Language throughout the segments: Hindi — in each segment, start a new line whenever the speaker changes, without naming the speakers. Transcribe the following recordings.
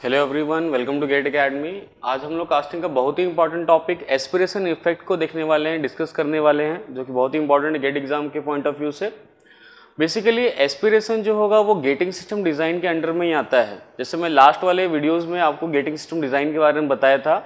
Hello everyone, welcome to GATE academy. आज हम लोग कास्टिंग का बहुत ही इंपॉर्टेंट टॉपिक एस्पिरेशन इफेक्ट को देखने वाले हैं, डिस्कस करने वाले हैं, जो कि बहुत ही इंपॉर्टेंट है गेट एग्जाम के पॉइंट ऑफ व्यू से। बेसिकली एस्पिरेशन जो होगा वो गेटिंग सिस्टम डिज़ाइन के अंडर में ही आता है। जैसे मैं लास्ट वाले वीडियोज़ में आपको गेटिंग सिस्टम डिज़ाइन के बारे में बताया था,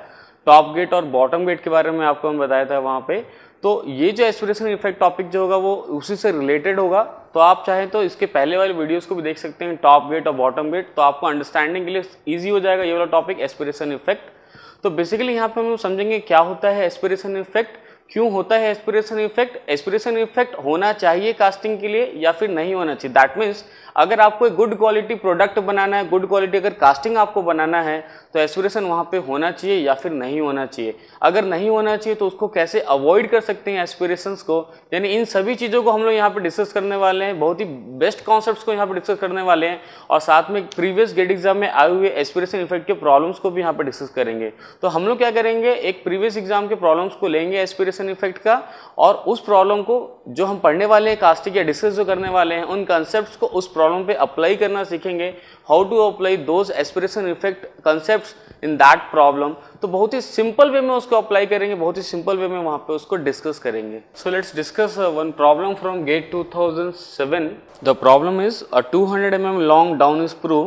टॉप गेट और बॉटम गेट के बारे में आपको मैं बताया था वहाँ पे। तो ये जो एस्पिरेशन इफेक्ट टॉपिक जो होगा वो उसी से रिलेटेड होगा। तो आप चाहें तो इसके पहले वाले वीडियोस को भी देख सकते हैं, टॉप गेट और बॉटम गेट, तो आपको अंडरस्टैंडिंग के लिए ईजी हो जाएगा ये वाला टॉपिक एस्पिरेशन इफेक्ट। तो बेसिकली यहाँ पे हम लोग समझेंगे क्या होता है एस्पिरेशन इफेक्ट, क्यों होता है एस्पिरेशन इफेक्ट, एस्पिरेशन इफेक्ट होना चाहिए कास्टिंग के लिए या फिर नहीं होना चाहिए। दैट मीन्स अगर आपको एक गुड क्वालिटी प्रोडक्ट बनाना है, गुड क्वालिटी अगर कास्टिंग आपको बनाना है, तो एस्पिरेशन वहाँ पे होना चाहिए या फिर नहीं होना चाहिए। अगर नहीं होना चाहिए तो उसको कैसे अवॉइड कर सकते हैं एस्पिरेशंस को, यानी इन सभी चीज़ों को हम लोग यहाँ पे डिस्कस करने वाले हैं। बहुत ही बेस्ट कॉन्सेप्ट्स को यहाँ पे डिस्कस करने वाले हैं और साथ में प्रीवियस गेट एग्जाम में आए हुए एस्पिरेशन इफेक्ट के प्रॉब्लम्स को भी यहाँ पे डिस्कस करेंगे। तो हम लोग क्या करेंगे, एक प्रीवियस एग्जाम के प्रॉब्लम्स को लेंगे एस्पिरेशन इफेक्ट का, और उस प्रॉब्लम को जो हम पढ़ने वाले हैं कास्टिंग या डिस्कस जो करने वाले हैं उन कंसेप्ट्स को उस प्रॉब्लम पे अप्लाई करना सीखेंगे। How to apply those aspiration effect concepts in that problem. तो बहुत ही सिंपल वे में उसको अप्लाई करेंगे, बहुत ही सिंपल वे में वहां पे उसको डिस्कस करेंगे। So let's discuss one problem from GATE 2007। The problem is a 200 mm long down sprue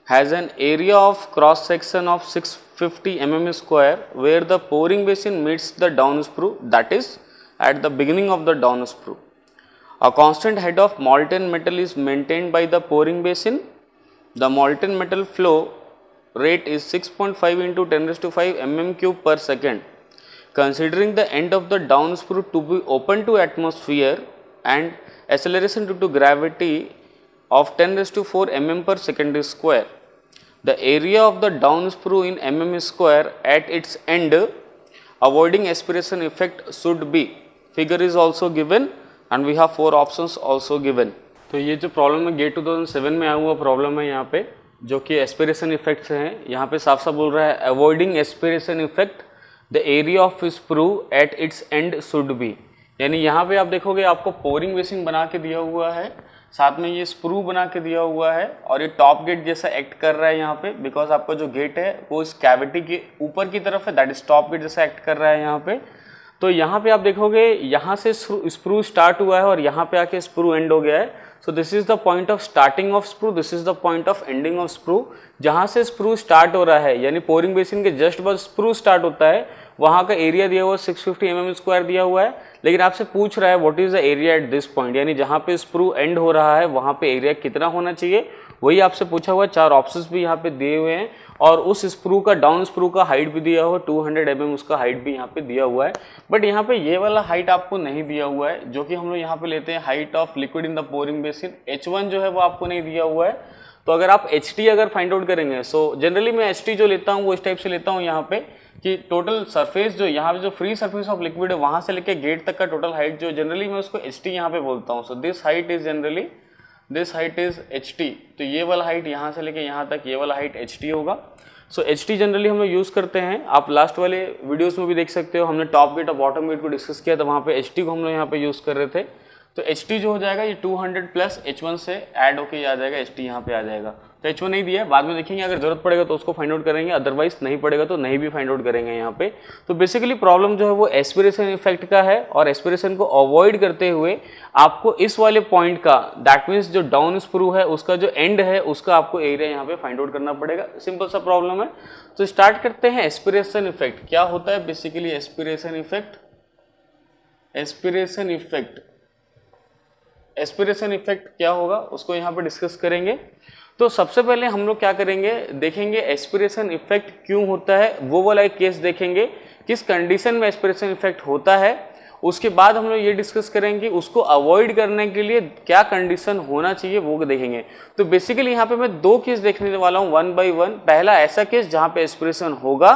has an area of cross section of 650 mm square where the pouring basin meets the down screw, that is at the beginning of the down screw. A constant head of molten metal is maintained by the pouring basin. The molten metal flow rate is 6.5 into 10 raised to 5 mm cube per second. Considering the end of the down screw to be open to atmosphere and acceleration due to gravity of 10 raised to 4 mm per second square, the area of the down screw in mm square at its end, avoiding aspiration effect, should be. Figure is also given and we have 4 options also given. तो ये जो प्रॉब्लम है गेट 2007 में आया हुआ प्रॉब्लम है यहाँ पे, जो कि एस्पिरेशन इफेक्ट से है। यहाँ पे साफ साफ बोल रहा है avoiding aspiration effect, the area of screw at its and should be. यानी यहाँ पे आप देखोगे आपको पोरिंग बेसिन बना के दिया हुआ है, साथ में ये स्क्रू बना के दिया हुआ है और ये टॉप गेट जैसा एक्ट कर रहा है यहाँ पे, बिकॉज आपका जो गेट है वो इस कैविटी के ऊपर की तरफ है, दैट इज टॉप गेट जैसा एक्ट कर रहा है यहाँ पे। तो यहाँ पे आप देखोगे यहाँ से स्क्रू स्टार्ट हुआ है और यहाँ पे आके स्क्रू एंड हो गया है। सो this is the point of starting of screw, this is the point of ending of screw. जहाँ से स्क्रू स्टार्ट हो रहा है यानी पोरिंग बेसिन के जस्ट बाद स्क्रू स्टार्ट होता है, वहाँ का एरिया दिया हुआ 650 mm स्क्वायर दिया हुआ है, लेकिन आपसे पूछ रहा है what is the area at this point, यानी जहाँ पे स्क्रू एंड हो रहा है वहाँ पे एरिया कितना होना चाहिए, वही आपसे पूछा हुआ है। 4 ऑप्शंस भी यहाँ पे दिए हुए हैं और उस स्क्रू का डाउन स्क्रू का हाइट भी दिया हुआ है 200 mm, उसका हाइट भी यहाँ पे दिया हुआ है। बट यहाँ पे ये वाला हाइट आपको नहीं दिया हुआ है, जो कि हम लोग यहाँ पे लेते हैं height of liquid in the pouring basin. H1 जो है वो आपको नहीं दिया हुआ है। तो अगर आप HT अगर फाइंड आउट करेंगे, सो जनरली मैं HT जो लेता हूँ वो इस टाइप से लेता हूँ यहाँ पे कि टोटल सरफेस जो यहाँ पे जो फ्री सरफेस ऑफ लिक्विड है वहाँ से लेके गेट तक का टोटल हाइट जो जनरली मैं उसको HT यहाँ पे बोलता हूँ। So this height is generally, this height is HT। तो ये वाला हाइट यहाँ से लेके यहाँ तक ये वाला हाइट HT होगा। सो HT जनरली हम लोग यूज़ करते हैं। आप लास्ट वाले वीडियोस में भी देख सकते हो, हमने टॉप गेट और बॉटम गेट को डिस्कस किया था, वहाँ पे HT को हम लोग यहाँ पे यूज़ कर रहे थे। तो HT जो हो जाएगा ये 200 प्लस H1 से ऐड होके आ जाएगा, HT यहाँ पे आ जाएगा। तो H1 नहीं दिया है, बाद में देखेंगे अगर जरूरत पड़ेगा तो उसको फाइंड आउट करेंगे, अदरवाइज नहीं पड़ेगा तो नहीं भी फाइंड आउट करेंगे यहाँ पे। तो बेसिकली प्रॉब्लम जो है वो एस्पिरेशन इफेक्ट का है और एस्पिरेशन को अवॉइड करते हुए आपको इस वाले पॉइंट का, दैट मीन्स जो डाउन स्क्रू है उसका जो एंड है उसका आपको एरिया यहाँ पे फाइंड आउट करना पड़ेगा। सिंपल सा प्रॉब्लम है। तो स्टार्ट करते हैं एस्पिरेशन इफेक्ट क्या होता है। Basically aspiration effect, aspiration effect, aspiration effect क्या होगा उसको यहाँ पे डिस्कस करेंगे। तो सबसे पहले हम लोग क्या करेंगे, देखेंगे एस्पिरेशन इफेक्ट क्यों होता है, वो वाला एक केस देखेंगे, किस कंडीशन में एस्पिरेशन इफेक्ट होता है। उसके बाद हम लोग ये डिस्कस करेंगे उसको अवॉइड करने के लिए क्या कंडीशन होना चाहिए, वो देखेंगे। तो बेसिकली यहाँ पे मैं 2 केस देखने वाला हूँ 1 by 1। पहला ऐसा केस जहाँ पे एस्पिरेशन होगा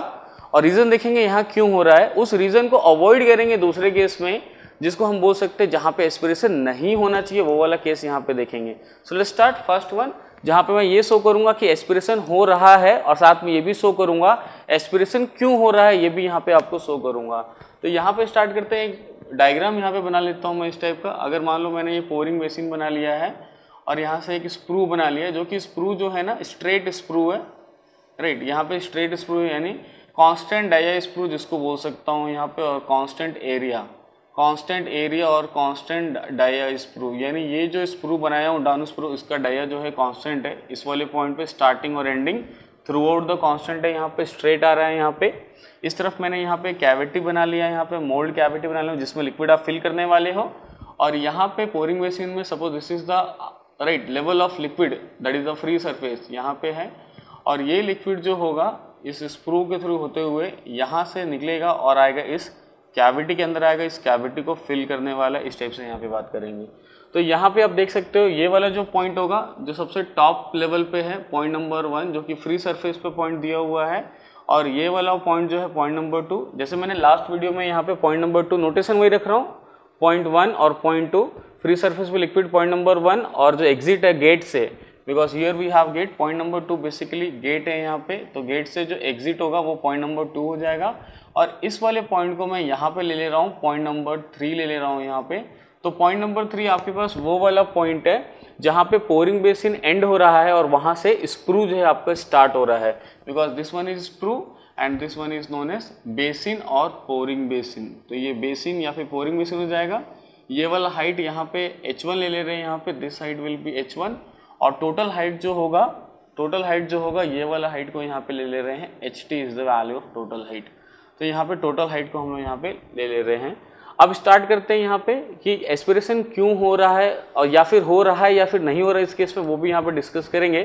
और रीजन देखेंगे यहाँ क्यों हो रहा है, उस रीजन को अवॉइड करेंगे दूसरे केस में जिसको हम बोल सकते हैं जहाँ पे एस्पिरेशन नहीं होना चाहिए, वो वाला केस यहाँ पे देखेंगे। So let's start first one, जहाँ पे मैं ये शो करूंगा कि एस्पिरेशन हो रहा है और साथ में ये भी शो करूंगा एस्पिरेशन क्यों हो रहा है, ये भी यहाँ पे आपको शो करूंगा। तो यहाँ पे स्टार्ट करते हैं, एक डायग्राम यहाँ पे बना लेता हूँ मैं इस टाइप का। अगर मान लो मैंने ये पोरिंग बेसिन बना लिया है और यहाँ से एक स्क्रू बना लिया, जो कि स्क्रू जो है ना स्ट्रेट स्क्रू है, राइट। यहाँ पे स्ट्रेट स्प्रू यानी कांस्टेंट डाया स्प्रू जिसको बोल सकता हूँ यहाँ पे, और कांस्टेंट एरिया और कांस्टेंट डाया स्प्रू, यानी ये जो स्प्रू बनाया हूँ डाउन स्प्रू, इसका डाया जो है कांस्टेंट है। इस वाले पॉइंट पे स्टार्टिंग और ending through out the constant है, यहाँ पे स्ट्रेट आ रहा है। यहाँ पे इस तरफ मैंने यहाँ पे कैविटी बना लिया है, यहाँ पे मोल्ड कैविटी बना लिया जिसमें लिक्विड आप फिल करने वाले हो। और यहाँ पे पोरिंग बेसिन में suppose this is the right level of liquid that is the free surface यहाँ पे है, और ये लिक्विड जो होगा इस स्प्रू के थ्रू होते हुए यहाँ से निकलेगा और आएगा इस कैविटी के अंदर आएगा, इस कैविटी को फिल करने वाला। इस टाइप से यहाँ पे बात करेंगे। तो यहाँ पे आप देख सकते हो ये वाला जो पॉइंट होगा जो सबसे टॉप लेवल पे है, पॉइंट नंबर 1 जो कि फ्री सरफेस पे पॉइंट दिया हुआ है, और ये वाला पॉइंट जो है पॉइंट नंबर 2। जैसे मैंने लास्ट वीडियो में यहाँ पे पॉइंट नंबर 2 नोटेशन वही रख रहा हूँ, पॉइंट 1 और पॉइंट 2, फ्री सरफेस पे लिक्विड पॉइंट नंबर 1, और जो एग्जिट है गेट से, because here we have gate, point number 2 basically gate है यहाँ पे, तो गेट से जो एग्जिट होगा वो पॉइंट नंबर 2 हो जाएगा। और इस वाले पॉइंट को मैं यहाँ पे ले रहा हूँ, पॉइंट नंबर 3 ले रहा हूँ यहाँ पे। तो पॉइंट नंबर 3 आपके पास वो वाला पॉइंट है जहाँ पे पोरिंग बेसिन एंड हो रहा है और वहाँ से स्प्रू जो है आपका स्टार्ट हो रहा है, because this one is sprue and this one is known as basin और पोरिंग बेसिन। तो ये बेसिन या फिर पोरिंग बेसिन हो जाएगा। ये वाला हाइट यहाँ पे h1 ले रहे हैं यहाँ पे, this height will be h1, और टोटल हाइट जो होगा ये वाला हाइट को यहाँ पे ले रहे हैं, ht is the value of total height. तो यहाँ पे टोटल हाइट को हम लोग यहाँ पे ले रहे हैं। अब स्टार्ट करते हैं यहाँ पे कि एस्पिरेशन क्यों हो रहा है, और या फिर हो रहा है या फिर नहीं हो रहा है इस केस में, वो भी यहाँ पे डिस्कस करेंगे।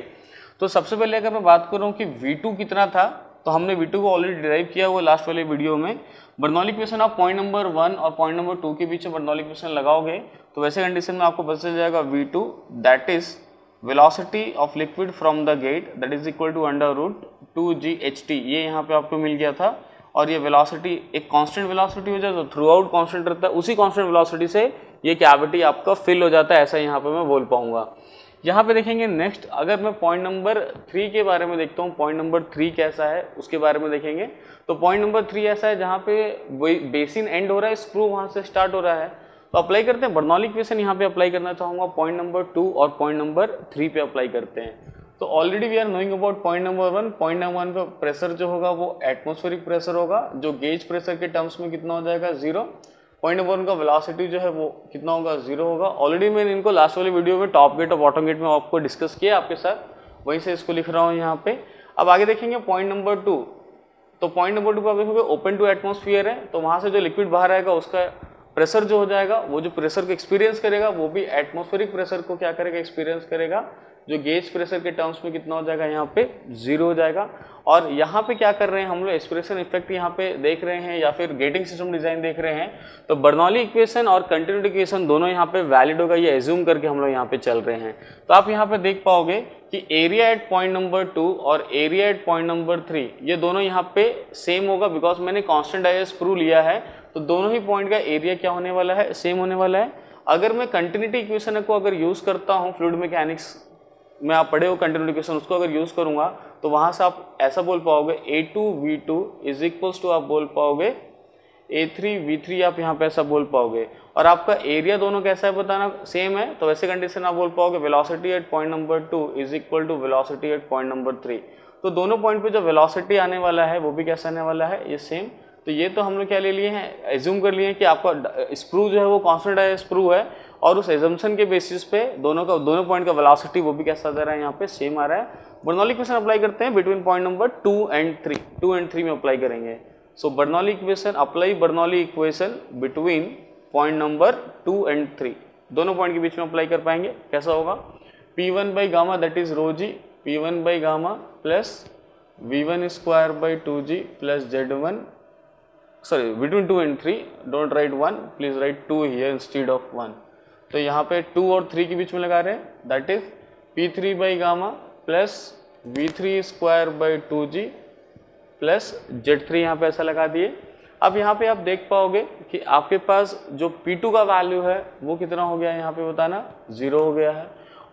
तो सबसे पहले अगर मैं बात करूँ कि V2 कितना था, तो हमने V2 को ऑलरेडी डिराइव किया हुआ लास्ट वाले वीडियो में। बर्नौली इक्वेशन आप पॉइंट नंबर 1 और पॉइंट नंबर 2 के बीच में बर्नौली इक्वेशन लगाओगे तो वैसे कंडीशन में आपको पता चल जाएगा V2 that is velocity of liquid from the gate that is equal to √2gHT, ये यहाँ पे आपको मिल गया था। और ये वेलोसिटी एक कांस्टेंट वेलोसिटी हो जाए तो थ्रू आउट कांस्टेंट रहता है, उसी कांस्टेंट वेलोसिटी से ये कैविटी आपका फिल हो जाता है, ऐसा यहाँ पे मैं बोल पाऊंगा। यहाँ पे देखेंगे नेक्स्ट, अगर मैं पॉइंट नंबर 3 के बारे में देखता हूँ, पॉइंट नंबर 3 कैसा है उसके बारे में देखेंगे। तो पॉइंट नंबर 3 ऐसा है जहाँ पे बेसिन एंड हो रहा है, स्क्रू वहाँ से स्टार्ट हो रहा है। तो अप्लाई करते हैं बर्नौली इक्वेशन, यहाँ पे अप्लाई करना चाहूँगा पॉइंट नंबर 2 और पॉइंट नंबर 3 पे अप्लाई करते हैं। तो already we are knowing about point number 1। Point number 1 पे प्रेशर जो होगा वो एटमॉस्फेरिक प्रेशर होगा, जो गेज प्रेशर के टर्म्स में कितना हो जाएगा 0। पॉइंट नंबर 1 का वेलोसिटी जो है वो कितना होगा 0 होगा। ऑलरेडी मैंने इनको लास्ट वाले वीडियो में टॉप गेट और बॉटम गेट में आपको डिस्कस किया आपके साथ, वहीं से इसको लिख रहा हूँ यहाँ पे। अब आगे देखेंगे पॉइंट नंबर 2। तो पॉइंट नंबर 2 पे आप देखोगे ओपन टू एटमॉस्फेयर है, तो वहाँ से जो लिक्विड बाहर आएगा उसका प्रेशर जो हो जाएगा, वो जो प्रेशर को एक्सपीरियंस करेगा वो भी एटमॉस्फेरिक प्रेशर को क्या करेगा, एक्सपीरियंस करेगा, जो गेज प्रेशर के टर्म्स में कितना हो जाएगा यहाँ पे 0 हो जाएगा। और यहाँ पे क्या कर रहे हैं हम लोग, एस्पिरेशन इफेक्ट यहाँ पे देख रहे हैं या फिर गेटिंग सिस्टम डिजाइन देख रहे हैं। तो बर्नौली इक्वेशन और कंटिन्यूटी इक्वेशन दोनों यहाँ पे वैलिड होगा, ये एज्यूम करके हम लोग यहाँ पे चल रहे हैं। तो आप यहाँ पे देख पाओगे कि एरिया एट पॉइंट नंबर 2 और एरिया एट पॉइंट नंबर 3 ये दोनों यहाँ पे सेम होगा, बिकॉज मैंने कांस्टेंट डाया स्प्रू लिया है, तो दोनों ही पॉइंट का एरिया क्या होने वाला है, सेम होने वाला है। अगर मैं कंटिन्यूटी इक्वेशन को अगर यूज करता हूँ, फ्लूइड मैकेनिक्स में आप पढ़े हो कंटिन्यूटी इक्वेशन, उसको अगर यूज करूंगा तो वहां से आप ऐसा बोल पाओगे A2V2 इज इक्वल्स टू आप बोल पाओगे A3V3, आप यहाँ पे ऐसा बोल पाओगे। और आपका एरिया दोनों कैसा है बताना, सेम है, तो वैसे कंडीशन आप बोल पाओगे velocity at point number 2 is equal to velocity at point number 3। तो दोनों पॉइंट पे जो वेलोसिटी आने वाला है वो भी कैसा आने वाला है, ये सेम। तो ये तो हम लोग क्या ले लिए हैं, एज्यूम कर लिए हैं कि आपका स्क्रू जो है वो कांस्टेंट डाया स्क्रू है, और उस एजम्पशन के बेसिस पे दोनों पॉइंट का वेलोसिटी वो भी कैसा दे रहा है, यहाँ पे सेम आ रहा है। बर्नौली इक्वेशन अप्लाई करते हैं बिटवीन पॉइंट नंबर 2 एंड 3 में अप्लाई करेंगे। So Bernoulli equation, apply Bernoulli equation between point number 2 and 3, दोनों पॉइंट के बीच में अप्लाई कर पाएंगे। कैसा होगा, P1 by gamma that is rho g, P1 by gamma plus V1 square by 2G plus Z1, sorry between 2 and 3, don't write 1, please write 2 here instead of 1। तो यहाँ पे 2 और 3 के बीच में लगा रहे हैं, that is P3 by gamma plus V3 square by 2G plus Z3, यहाँ पे ऐसा लगा दिए। अब यहाँ पे आप देख पाओगे कि आपके पास जो P2 का वैल्यू है वो कितना हो गया है, यहाँ पे बताना 0 हो गया है।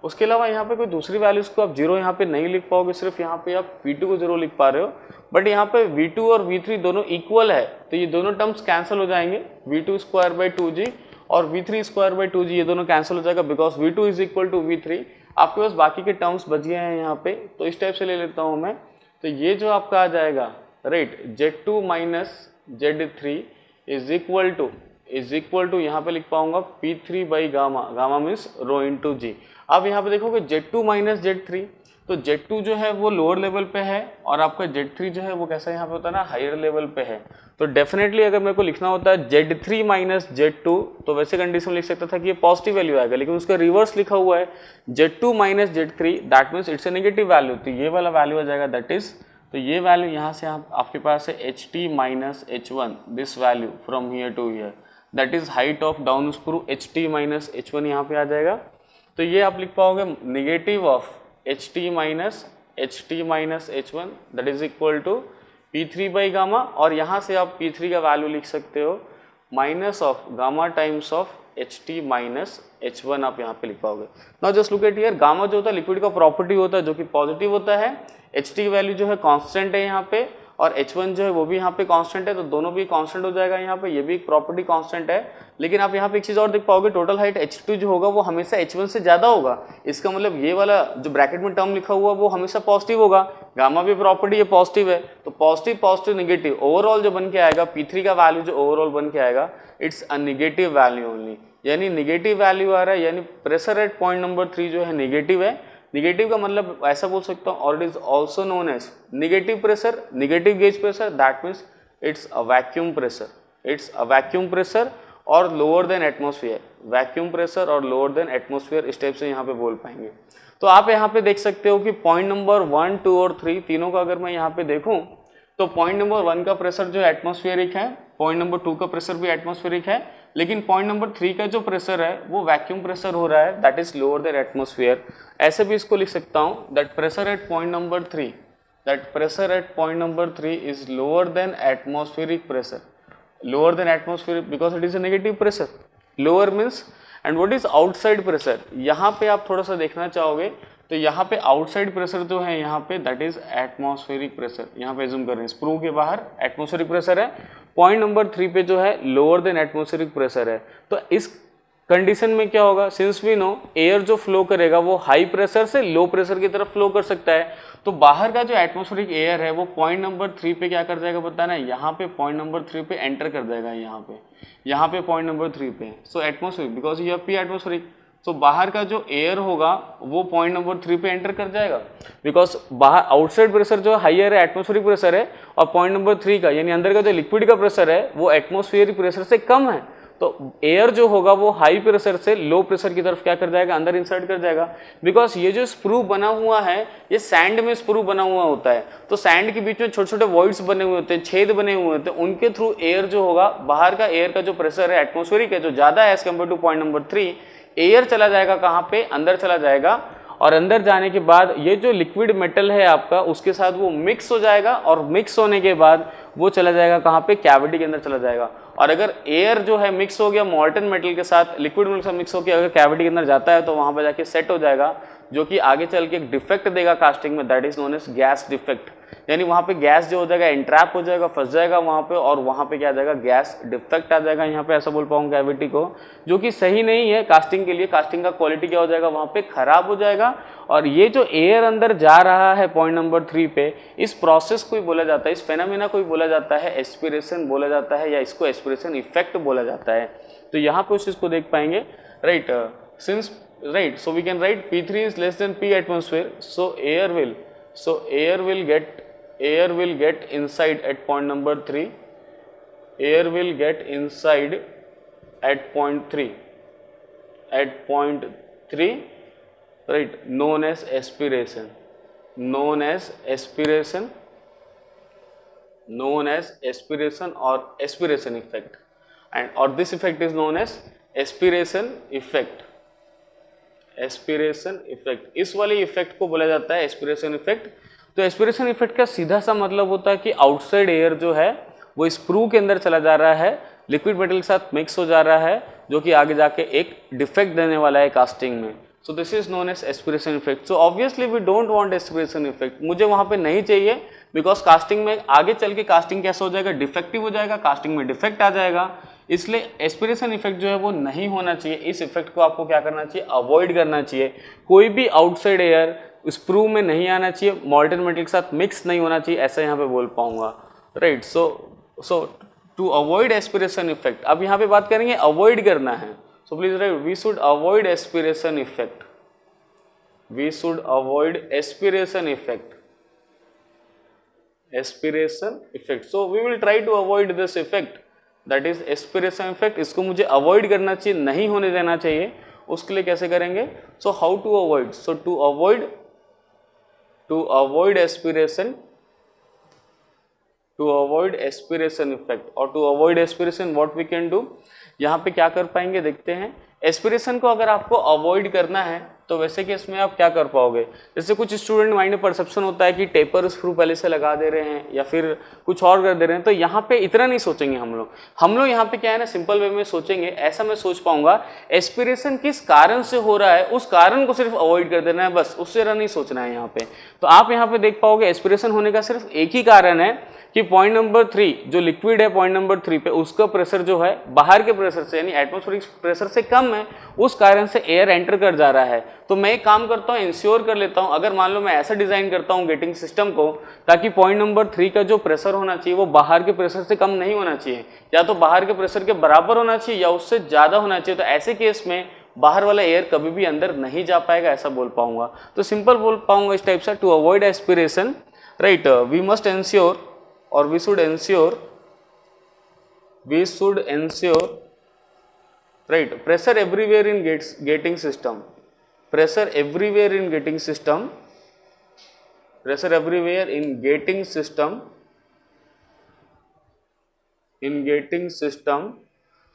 उसके अलावा यहाँ पे कोई दूसरी वैल्यूज को आप 0 यहाँ पे नहीं लिख पाओगे, सिर्फ यहाँ पे आप P2 को 0 लिख पा रहे हो। बट यहाँ पे V2 और V3 दोनों इक्वल है, तो ये दोनों टर्म्स कैंसिल हो जाएंगे, V2 स्क्वायर बाई 2G और V3 स्क्वायर बाई 2G ये दोनों कैंसिल हो जाएगा, because V2 is equal to V3। आपके पास बाकी के टर्म्स बच गए हैं यहाँ पे, तो इस टाइप से ले लेता हूँ मैं। तो ये जो आपका आ जाएगा right Z2 minus Z3 is equal to यहाँ पे लिख पाऊंगा P3 by gamma, gamma means rho into g. अब यहाँ पे देखोगे Z2 माइनस Z3, तो Z2 जो है वो लोअर लेवल पे है और आपका Z3 जो है वो कैसा यहाँ पे होता है ना हायर लेवल पे है। तो डेफिनेटली अगर मेरे को लिखना होता है Z3 माइनस Z2 तो वैसे कंडीशन में लिख सकता था कि ये पॉजिटिव वैल्यू आएगा, लेकिन उसका रिवर्स लिखा हुआ है Z2 minus Z3, that means it's a negative value. तो ये वाला वैल्यू आ जाएगा दैट इज, तो ये वैल्यू यहाँ से आपके पास है HT minus H1, this value from here to here, that is height of down sprue HT minus H1 यहाँ पे आ जाएगा। तो ये आप लिख पाओगे negative of HT minus H1 that is equal to P3 by gamma, और यहाँ से आप P3 का वैल्यू लिख सकते हो minus of gamma times of HT minus H1 आप यहाँ पे लिख पाओगे। Now just look at here, gamma जो होता है लिक्विड का प्रॉपर्टी होता है जो कि पॉजिटिव होता है, HT की वैल्यू जो है कांस्टेंट है यहाँ पे, और H1 जो है वो भी यहाँ पे कांस्टेंट है, तो दोनों भी कांस्टेंट हो जाएगा यहाँ पे, ये भी एक प्रॉपर्टी कांस्टेंट है। लेकिन आप यहाँ पे एक चीज़ और देख पाओगे, टोटल हाइट H2 जो होगा वो हमेशा H1 से ज़्यादा होगा। इसका मतलब ये वाला जो ब्रैकेट में टर्म लिखा हुआ वो हमेशा पॉजिटिव होगा, गामा भी प्रॉपर्टी है पॉजिटिव है, तो पॉजिटिव पॉजिटिव निगेटिव ओवरऑल जो बन के आएगा P3 का वैल्यू जो ओवरऑल बन के आएगा it's a negative value only, यानी निगेटिव वैल्यू आ रहा है, यानी प्रेशर एट पॉइंट नंबर 3 जो है निगेटिव है। निगेटिव का मतलब ऐसा बोल सकता हूँ, और it is also known as negative pressure, negative gauge pressure, that means it's a vacuum pressure, it's a vacuum pressure और lower than atmosphere, vacuum pressure और लोअर देन एटमॉस्फेयर इस टाइप से यहाँ पे बोल पाएंगे। तो आप यहाँ पे देख सकते हो कि पॉइंट नंबर 1, 2 और 3 तीनों का अगर मैं यहाँ पे देखूँ तो पॉइंट नंबर 1 का प्रेशर जो एटमॉस्फेरिक है, पॉइंट नंबर 2 का प्रेशर भी एटमॉस्फेरिक है, लेकिन पॉइंट नंबर 3 का जो प्रेशर है वो वैक्यूम प्रेशर हो रहा है, that is lower than atmosphere. ऐसे भी इसको लिख सकता हूँ that pressure at point number 3, that pressure at point number 3 is lower than atmospheric pressure, lower than atmospheric because it is a negative pressure. Lower means and what is outside pressure, यहाँ पे आप थोड़ा सा देखना चाहोगे तो यहाँ पे आउटसाइड प्रेशर जो है यहाँ पे दैट इज एटमॉस्फेरिक प्रेशर, यहाँ पे जूम कर रहे हैं, स्क्रू के बाहर एटमॉस्फेरिक प्रेशर है, पॉइंट नंबर 3 पे जो है लोअर देन एटमॉस्फेरिक प्रेशर है। तो इस कंडीशन में क्या होगा, सिंस वी नो एयर जो फ्लो करेगा वो हाई प्रेशर से लो प्रेशर की तरफ फ्लो कर सकता है, तो बाहर का जो एटमॉस्फेरिक एयर है वो पॉइंट नंबर 3 पे क्या कर जाएगा पता है, यहाँ पे पॉइंट नंबर 3 पे एंटर कर जाएगा, यहाँ पे पॉइंट नंबर 3 पे। So atmospheric because you P atmospheric, तो बाहर का जो एयर होगा वो पॉइंट नंबर 3 पे एंटर कर जाएगा, बिकॉज बाहर आउटसाइड प्रेशर जो हाइयर है एटमॉस्फेरिक प्रेशर है, और पॉइंट नंबर 3 का यानी अंदर का जो लिक्विड का प्रेशर है वो एटमॉस्फेरिक प्रेशर से कम है, तो एयर जो होगा वो हाई प्रेशर से लो प्रेशर की तरफ क्या कर जाएगा, अंदर इंसर्ट कर जाएगा। बिकॉज ये जो स्प्रू बना हुआ है ये सैंड में स्प्रू बना हुआ होता है, तो सैंड के बीच में छोटे छोटे वॉइड्स बने हुए होते हैं, छेद बने हुए होते हैं, उनके थ्रू एयर जो होगा, बाहर का एयर का जो प्रेशर है एटमॉस्फेरिक है जो ज़्यादा है as compare to point number 3, air चला जाएगा कहाँ पे, अंदर चला जाएगा, और अंदर जाने के बाद ये जो लिक्विड मेटल है आपका उसके साथ वो मिक्स हो जाएगा, और मिक्स होने के बाद वो चला जाएगा कहाँ पे, कैविटी के अंदर चला जाएगा। और अगर एयर जो है मिक्स हो गया मोल्टन मेटल के साथ, लिक्विड मेटल के साथ मिक्स होकर अगर कैविटी के अंदर जाता है तो वहाँ पे जाके सेट हो जाएगा, जो कि आगे चल के एक डिफेक्ट देगा कास्टिंग में, that is known as gas defect, यानी वहाँ पे गैस जो हो जाएगा एंट्रैप हो जाएगा, फंस जाएगा वहाँ पे, और वहाँ पे क्या आ जाएगा, गैस डिफेक्ट आ जाएगा, यहाँ पे ऐसा बोल पाऊंगा कैविटी को, जो कि सही नहीं है कास्टिंग के लिए। कास्टिंग का क्वालिटी क्या हो जाएगा, वहाँ पे खराब हो जाएगा। और ये जो एयर अंदर जा रहा है पॉइंट नंबर 3 पे, इस प्रोसेस को ही बोला जाता है, इस फेनोमेना को ही बोला जाता है एस्पिरेशन बोला जाता है, या इसको एस्पिरेशन इफेक्ट बोला जाता है। तो यहाँ पे उस चीज को देख पाएंगे, right, since right, so we can write P3 is less than P atmosphere, so air will get inside at point number 3, air will get inside at point 3, right, known as aspiration, known as aspiration or aspiration effect, and or this effect is known as aspiration effect, aspiration effect, इस वाले इफेक्ट को बोला जाता है एस्पिरेशन इफेक्ट। तो एस्पिरेशन इफेक्ट का सीधा सा मतलब होता है कि आउटसाइड एयर जो है वो स्प्रू के अंदर चला जा रहा है, लिक्विड मेटल के साथ मिक्स हो जा रहा है, जो कि आगे जाके एक डिफेक्ट देने वाला है कास्टिंग में। So this is known as aspiration effect. So obviously we don't want aspiration effect, मुझे वहाँ पे नहीं चाहिए, बिकॉज कास्टिंग में आगे चल के कास्टिंग कैसा हो जाएगा, डिफेक्टिव हो जाएगा, कास्टिंग में डिफेक्ट आ जाएगा, इसलिए एस्पिरेशन इफेक्ट जो है वो नहीं होना चाहिए। इस इफेक्ट को आपको क्या करना चाहिए, अवॉइड करना चाहिए। कोई भी आउटसाइड एयर स्प्रू में नहीं आना चाहिए, मॉल्टन मेटल के साथ मिक्स नहीं होना चाहिए, ऐसा यहाँ पे बोल पाऊंगा, right. So to avoid aspiration effect, अब यहाँ पे बात करेंगे अवॉइड करना है, so please write we should avoid aspiration effect, we should avoid aspiration effect, aspiration effect. So we will try to avoid this effect, that is aspiration effect. इसको मुझे अवॉइड करना चाहिए, नहीं होने देना चाहिए। उसके लिए कैसे करेंगे? So how to avoid? So to avoid aspiration, to avoid aspiration effect, और to avoid aspiration what we can do, यहाँ पे क्या कर पाएंगे देखते हैं। एस्पिरेशन को अगर आपको अवॉइड करना है तो वैसे केस में आप क्या कर पाओगे, जैसे कुछ स्टूडेंट माइंड में परसेप्शन होता है कि टेपर स्क्रू पहले से लगा दे रहे हैं या फिर कुछ और कर दे रहे हैं, तो यहाँ पे इतना नहीं सोचेंगे हम लोग यहाँ पे क्या है ना, सिंपल वे में सोचेंगे। ऐसा मैं सोच पाऊंगा एस्पिरेशन किस कारण से हो रहा है, उस कारण को सिर्फ अवॉइड कर देना है, बस उससे ज़रा नहीं सोचना है यहाँ पे। तो आप यहाँ पे देख पाओगे एस्पिरेशन होने का सिर्फ एक ही कारण है कि पॉइंट नंबर 3 जो लिक्विड है पॉइंट नंबर 3 पे, उसका प्रेशर जो है बाहर के प्रेशर से यानी एटमॉस्फेरिक प्रेशर से कम है, उस कारण से एयर एंटर कर जा रहा है। तो मैं एक काम करता हूँ, इंश्योर कर लेता हूँ, अगर मान लो मैं ऐसा डिजाइन करता हूँ गेटिंग सिस्टम को ताकि पॉइंट नंबर 3 का जो प्रेशर होना चाहिए वो बाहर के प्रेशर से कम नहीं होना चाहिए, या तो बाहर के प्रेशर के बराबर होना चाहिए या उससे ज्यादा होना चाहिए। तो ऐसे केस में बाहर वाला एयर कभी भी अंदर नहीं जा पाएगा, ऐसा बोल पाऊंगा। तो सिंपल बोल पाऊंगा इस टाइप से, to avoid aspiration, right, we must ensure और we should ensure right pressure everywhere in gating system, pressure everywhere in gating system, pressure everywhere in gating system, in gating system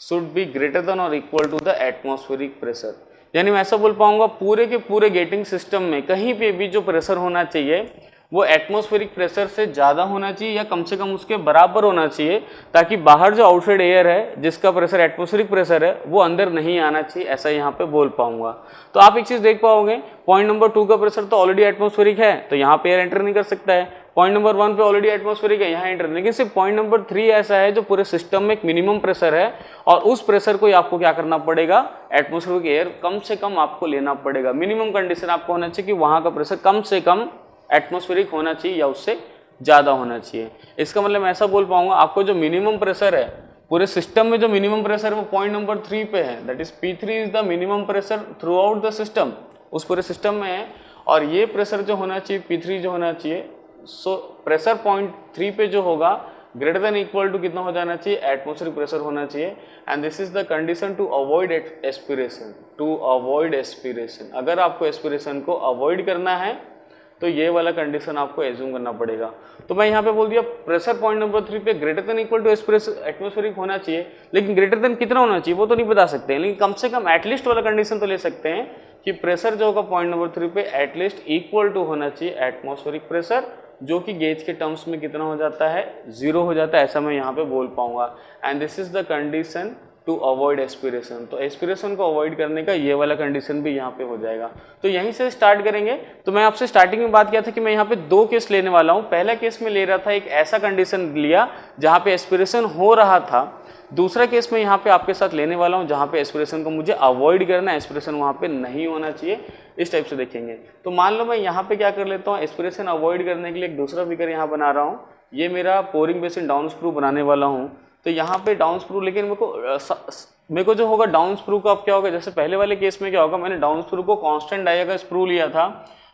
should be greater than or equal to the atmospheric pressure। यानी मैं ऐसा बोल पाऊंगा पूरे के पूरे गेटिंग सिस्टम में कहीं पे भी जो प्रेशर होना चाहिए वो एटमॉस्फेरिक प्रेशर से ज़्यादा होना चाहिए या कम से कम उसके बराबर होना चाहिए, ताकि बाहर जो आउटसाइड एयर है जिसका प्रेशर एटमॉस्फेरिक प्रेशर है वो अंदर नहीं आना चाहिए, ऐसा यहाँ पे बोल पाऊंगा। तो आप एक चीज़ देख पाओगे, पॉइंट नंबर 2 का प्रेशर तो ऑलरेडी एटमॉस्फेरिक है तो यहाँ पे एयर एंटर नहीं कर सकता है, पॉइंट नंबर 1 पे ऑलरेडी एटमॉस्फेरिक है यहाँ एंटर, लेकिन सिर्फ पॉइंट नंबर 3 ऐसा है जो पूरे सिस्टम में एक मिनिमम प्रेशर है और उस प्रेशर को आपको क्या करना पड़ेगा, एटमॉस्फेरिक एयर कम से कम आपको लेना पड़ेगा। मिनिमम कंडीशन आपको होना चाहिए कि वहाँ का प्रेशर कम से कम एटमॉस्फेरिक होना चाहिए या उससे ज़्यादा होना चाहिए। इसका मतलब मैं ऐसा बोल पाऊंगा आपको जो मिनिमम प्रेशर है पूरे सिस्टम में, जो मिनिमम प्रेशर है वो पॉइंट नंबर 3 पे है, that is P3 is the minimum pressure through out the system, उस पूरे सिस्टम में है। और ये प्रेशर जो होना चाहिए P3 जो होना चाहिए, सो प्रेशर पॉइंट 3 पे जो होगा ग्रेटर देन इक्वल टू कितना हो जाना चाहिए, एटमॉस्फेरिक प्रेशर होना चाहिए। And this is the condition to avoid aspiration, to avoid aspiration. अगर आपको एस्पिरेशन को अवॉइड करना है तो ये वाला कंडीशन आपको एज्यूम करना पड़ेगा। तो मैं यहाँ पे बोल दिया प्रेशर पॉइंट नंबर 3 पे greater than equal to atmospheric होना चाहिए, लेकिन ग्रेटर देन कितना होना चाहिए वो तो नहीं बता सकते हैं, लेकिन कम से कम एटलीस्ट वाला कंडीशन तो ले सकते हैं कि प्रेशर जो होगा पॉइंट नंबर 3 पे एटलीस्ट इक्वल टू होना चाहिए एटमॉस्फेरिक प्रेशर, जो कि गेज के टर्म्स में कितना हो जाता है, 0 हो जाता है, ऐसा मैं यहाँ पे बोल पाऊंगा। And this is the condition to avoid aspiration. तो एस्पिरेशन को अवॉइड करने का ये वाला कंडीशन भी यहाँ पे हो जाएगा। तो यहीं से स्टार्ट करेंगे। तो मैं आपसे स्टार्टिंग में बात किया था कि मैं यहाँ पे 2 केस लेने वाला हूँ। पहला केस में ले रहा था एक ऐसा कंडीशन लिया जहाँ पे एस्पिरेशन हो रहा था, दूसरा केस में यहाँ पे आपके साथ लेने वाला हूँ जहाँ पे एस्पिरेशन को मुझे अवॉइड करना है, एस्पिरेशन वहाँ पे नहीं होना चाहिए, इस टाइप से देखेंगे। तो मान लो मैं यहाँ पे क्या कर लेता हूँ, एस्पिरेशन अवॉइड करने के लिए एक दूसरा फिगर यहाँ बना रहा हूँ। ये मेरा पोरिंग बेसिन डाउन स्क्रू बनाने वाला हूँ। तो यहाँ पे डाउन स्क्रू, लेकिन मेरे को जो होगा डाउन स्क्रू का अब क्या होगा, जैसे पहले वाले केस में क्या होगा, मैंने डाउन स्क्रू को कांस्टेंट डाया का स्क्रू लिया था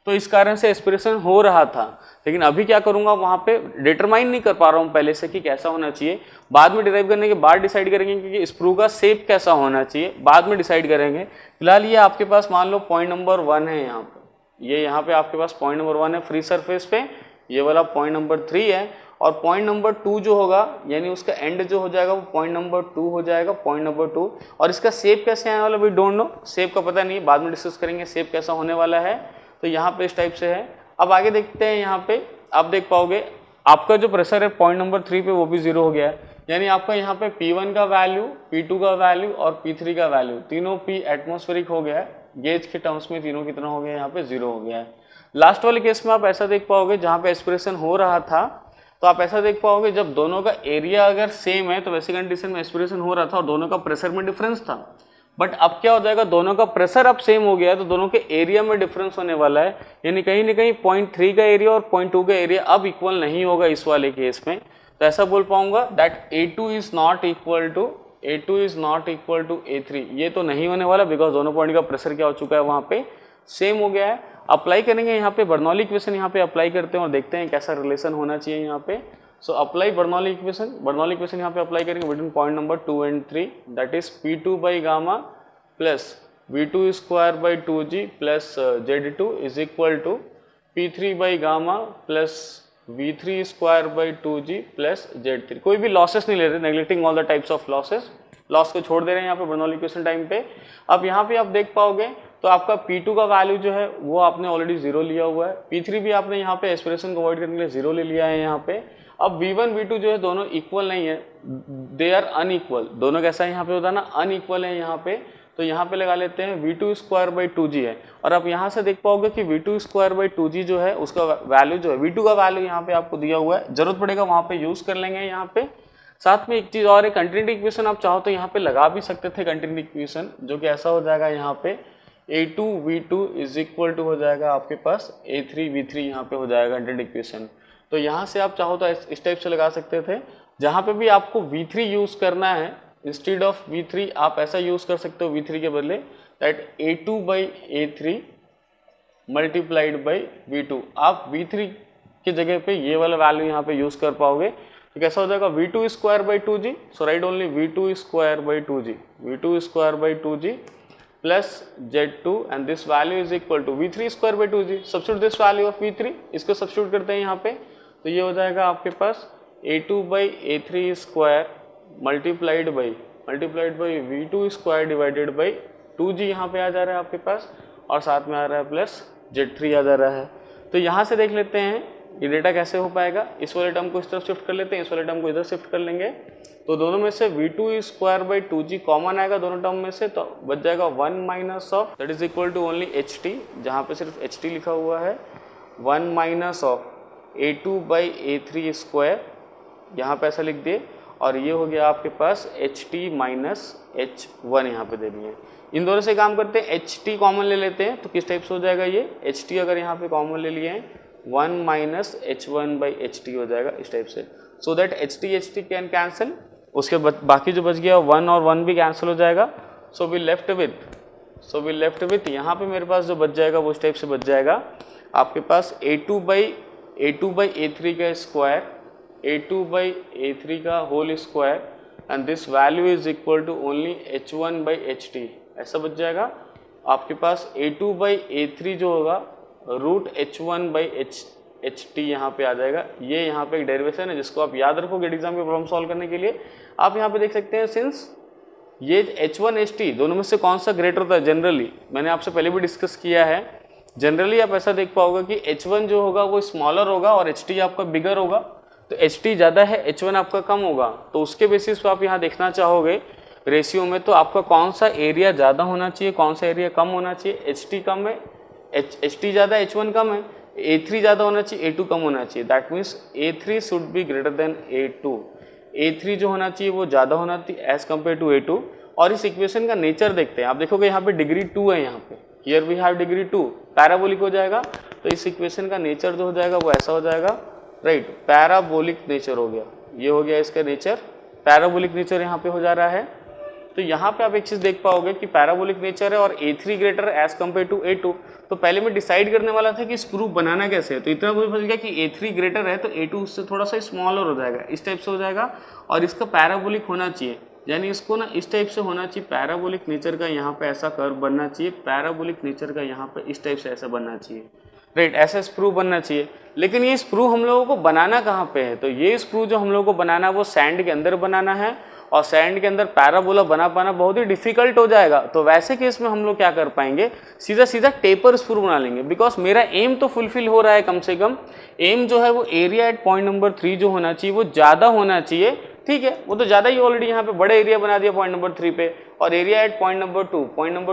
तो इस कारण से एस्पिरेशन हो रहा था। लेकिन अभी क्या करूंगा, वहाँ पे डिटरमाइन नहीं कर पा रहा हूँ पहले से कि कैसा होना चाहिए, बाद में डिराइव करने के बाद डिसाइड करेंगे कि स्क्रू का शेप कैसा होना चाहिए, बाद में डिसाइड करेंगे। फिलहाल ये आपके पास मान लो पॉइंट नंबर 1 है, यहाँ पे ये यहाँ पे आपके पास पॉइंट नंबर 1 है फ्री सरफेस पे, ये वाला पॉइंट नंबर 3 है, और पॉइंट नंबर 2 जो होगा यानी उसका एंड जो हो जाएगा वो पॉइंट नंबर 2 हो जाएगा, पॉइंट नंबर 2। और इसका शेप कैसे आने वाला वी डोंट नो, शेप का पता नहीं, बाद में डिस्कस करेंगे शेप कैसा होने वाला है। तो यहाँ पे इस टाइप से है। अब आगे देखते हैं, यहाँ पे आप देख पाओगे आपका जो प्रेशर है पॉइंट नंबर 3 पे वो भी 0 हो गया है, यानी आपका यहाँ पे P1 का वैल्यू, P2 का वैल्यू और P3 का वैल्यू तीनों P एटमॉस्फेरिक हो गया है, गेज के टर्म्स में तीनों कितना हो गया, यहाँ पे 0 हो गया है। लास्ट वाले केस में आप ऐसा देख पाओगे जहाँ पे एस्पिरेशन हो रहा था, तो आप ऐसा देख पाओगे जब दोनों का एरिया अगर सेम है तो वैसे कंडीशन में एस्पिरेशन हो रहा था और दोनों का प्रेशर में डिफरेंस था, बट अब क्या हो जाएगा, दोनों का प्रेशर अब सेम हो गया है तो दोनों के एरिया में डिफरेंस होने वाला है, यानी कहीं ना कहीं 0.3 का एरिया और 0.2 का एरिया अब इक्वल नहीं होगा इस वाले केस में। तो ऐसा बोल पाऊंगा that A2 is not equal to A3, ये तो नहीं होने वाला बिकॉज दोनों पॉइंट का प्रेशर क्या हो चुका है वहाँ पे सेम हो गया है। अप्लाई करेंगे यहाँ पे बर्नौली इक्वेशन, यहाँ पे अप्लाई करते हैं और देखते हैं कैसा रिलेशन होना चाहिए यहाँ पे। सो अप्लाई बर्नौली इक्वेशन यहाँ पे अप्लाई करेंगे between point number 2 and 3, that is P2 by gamma plus V2 square by 2G plus Z2 is equal to P3 by gamma plus V3 square by 2G plus Z3। कोई भी लॉसेस नहीं ले रहे, neglecting all the types of losses, loss को छोड़ दे रहे हैं यहाँ पे बर्नौली इक्वेशन टाइम पे। अब यहाँ पे आप देख पाओगे तो आपका P2 का वैल्यू जो है वो आपने ऑलरेडी 0 लिया हुआ है, P3 भी आपने यहाँ पे एस्पिरेशन को अवॉइड करने के लिए 0 ले लिया है यहाँ पे। अब V1 V2 जो है दोनों इक्वल नहीं है, दे आर अनइक्वल, दोनों कैसा है यहाँ पे होता है ना, अनइक्वल है यहाँ पे। तो यहाँ पे लगा लेते हैं V2 स्क्वायर बाई 2G है, और आप यहाँ से देख पाओगे कि V2 स्क्वायर बाई 2G जो है उसका वैल्यू जो है V2 का वैल्यू यहाँ पे आपको दिया हुआ है, जरूरत पड़ेगा वहाँ पे यूज कर लेंगे यहाँ पे। साथ में एक चीज़ और है, कंटिन्यूटी इक्वेशन आप चाहो तो यहाँ पे लगा भी सकते थे कंटिन्यूटी इक्वेशन, जो कि ऐसा हो जाएगा यहाँ पे A2 V2 is equal to हो जाएगा आपके पास A3 V3, यहाँ पे हो जाएगा कंटिन्यूटी इक्वेशन। तो यहाँ से आप चाहो तो इस टाइप से लगा सकते थे, जहाँ पे भी आपको V3 यूज करना है इंस्टेड ऑफ V3 आप ऐसा यूज कर सकते हो V3 के बदले, that A2 by A3 multiplied by V2। आप V3 की जगह पे ये वाला वैल्यू यहाँ पे यूज कर पाओगे। तो कैसा हो जाएगा V2 square by 2G, so write only V2 square by 2G, V2 square by 2G plus Z2 and this value is equal to V3 square by 2G, substitute this value of V3, इसको सब्स्टिट्यूट करते हैं यहाँ पे। तो ये हो जाएगा आपके पास A2 by A3 square multiplied by V2 square divided by 2G यहाँ पे आ जा रहा है आपके पास, और साथ में आ रहा है प्लस Z3 आ जा रहा है। तो यहाँ से देख लेते हैं ये डेटा कैसे हो पाएगा, इस वाले टर्म को इस तरफ शिफ्ट कर लेते हैं, इस वाले टर्म को इधर शिफ्ट कर लेंगे। तो दोनों में से V2 square by 2G common आएगा दोनों टर्म में से, तो बच जाएगा 1 minus of that is equal to only HT, जहाँ पे सिर्फ HT लिखा हुआ है, 1 minus of A2 by A3 square, यहाँ पे ऐसा लिख दिए, और ये हो गया आपके पास HT माइनस H1 यहाँ पे दे दिए। इन दोनों से काम करते हैं, HT कॉमन ले लेते हैं, तो किस टाइप से हो जाएगा ये HT अगर यहाँ पे कॉमन ले लिए हैं 1 माइनस H1 बाई HT हो जाएगा इस टाइप से, so that HT can cancel, उसके बाकी जो बच गया 1 और 1 भी कैंसिल हो जाएगा। सो वी लेफ्ट विथ यहाँ पे मेरे पास जो बच जाएगा वो इस टाइप से बच जाएगा आपके पास A2 बाई A3 का स्क्वायर, A2 बाई A3 का whole square, and this value is equal to only H1 by HT, ऐसा बच जाएगा आपके पास। A2 बाई A3 जो होगा रूट H1 बाई HT यहाँ पे आ जाएगा। ये यहाँ पे एक डेरिवेशन है जिसको आप याद रखोगे एग्जाम के प्रॉब्लम सॉल्व करने के लिए। आप यहाँ पे देख सकते हैं सिंस ये H1 HT दोनों में से कौन सा ग्रेटर होता है, जनरली मैंने आपसे पहले भी डिस्कस किया है, जनरली आप ऐसा देख पाओगे कि H1 जो होगा वो स्मॉलर होगा और HT आपका बिगर होगा। तो HT ज़्यादा है, H1 आपका कम होगा, तो उसके बेसिस पे आप यहाँ देखना चाहोगे रेशियो में, तो आपका कौन सा एरिया ज़्यादा होना चाहिए, कौन सा एरिया कम होना चाहिए। HT कम है, HT ज़्यादा, H1 कम है, A3 ज़्यादा होना चाहिए, A2 कम होना चाहिए, that means A3 should be greater than A2। A3 जो होना चाहिए वो ज़्यादा होना चाहिए एज कम्पेयर टू A2। और इस इक्वेशन का नेचर देखते हैं, आप देखोगे यहाँ पे डिग्री 2 है, यहाँ पे here we have degree 2, parabolic हो जाएगा। तो इस इक्वेशन का नेचर जो हो जाएगा वो ऐसा हो जाएगा, राइट, पैराबोलिक नेचर हो गया, ये हो गया इसका नेचर, पैराबोलिक नेचर यहाँ पे हो जा रहा है। तो यहाँ पे आप एक चीज़ देख पाओगे कि पैराबोलिक नेचर है और A3 greater as compare to A2। तो पहले मैं डिसाइड करने वाला था कि इस प्रूफ बनाना कैसे है, तो इतना मुझे पता गया कि A3 ग्रेटर है तो A2 उससे थोड़ा सा स्मॉलर हो जाएगा, इस टाइप से हो जाएगा, और इसका पैराबोलिक होना चाहिए, यानी इसको ना इस टाइप से होना चाहिए, पैराबोलिक नेचर का यहाँ पे ऐसा कर्व बनना चाहिए, पैराबोलिक नेचर का यहाँ पे इस टाइप से ऐसा बनना चाहिए, राइट, ऐसा स्प्रू बनना चाहिए। लेकिन ये स्प्रू हम लोगों को बनाना कहाँ पे है, तो ये स्प्रू जो हम लोगों को बनाना है वो सैंड के अंदर बनाना है, और सैंड के अंदर पैराबोला बना पाना बहुत ही डिफिकल्ट हो जाएगा। तो वैसे केस में हम लोग क्या कर पाएंगे, सीधा सीधा टेपर स्प्रू बना लेंगे, बिकॉज मेरा एम तो फुलफिल हो रहा है, कम से कम एम जो है वो एरिया एट पॉइंट नंबर 3 जो होना चाहिए वो ज़्यादा होना चाहिए, ठीक है, वो तो ज़्यादा ही ऑलरेडी यहाँ पे बड़ा एरिया बना दिया पॉइंट नंबर 3 पे, और एरिया एट पॉइंट नंबर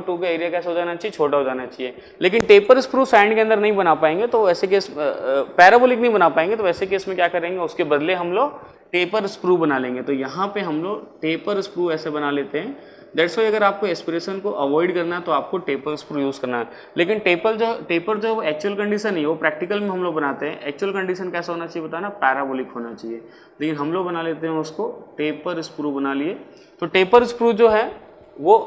2 का एरिया कैसा हो जाना चाहिए, छोटा हो जाना चाहिए। लेकिन टेपर स्क्रू सैंड के अंदर नहीं बना पाएंगे, तो वैसे केस पैराबोलिक नहीं बना पाएंगे, तो वैसे केस में क्या करेंगे, उसके बदले हम लोग टेपर स्क्रू बना लेंगे। तो यहाँ पे हम लोग टेपर स्क्रू ऐसे बना लेते हैं, दैट्स वाई अगर आपको एस्पिरेशन को अवॉइड करना है तो आपको टेपर स्प्रू यूज़ करना है। लेकिन टेपर जो एक्चुअल कंडीशन है वो प्रैक्टिकल में हम लोग बनाते हैं, एक्चुअल कंडीशन कैसा होना चाहिए बताना, पैराबोलिक होना चाहिए, लेकिन हम लोग बना लेते हैं उसको टेपर स्प्रू बना लिए। तो टेपर स्प्रू जो है वो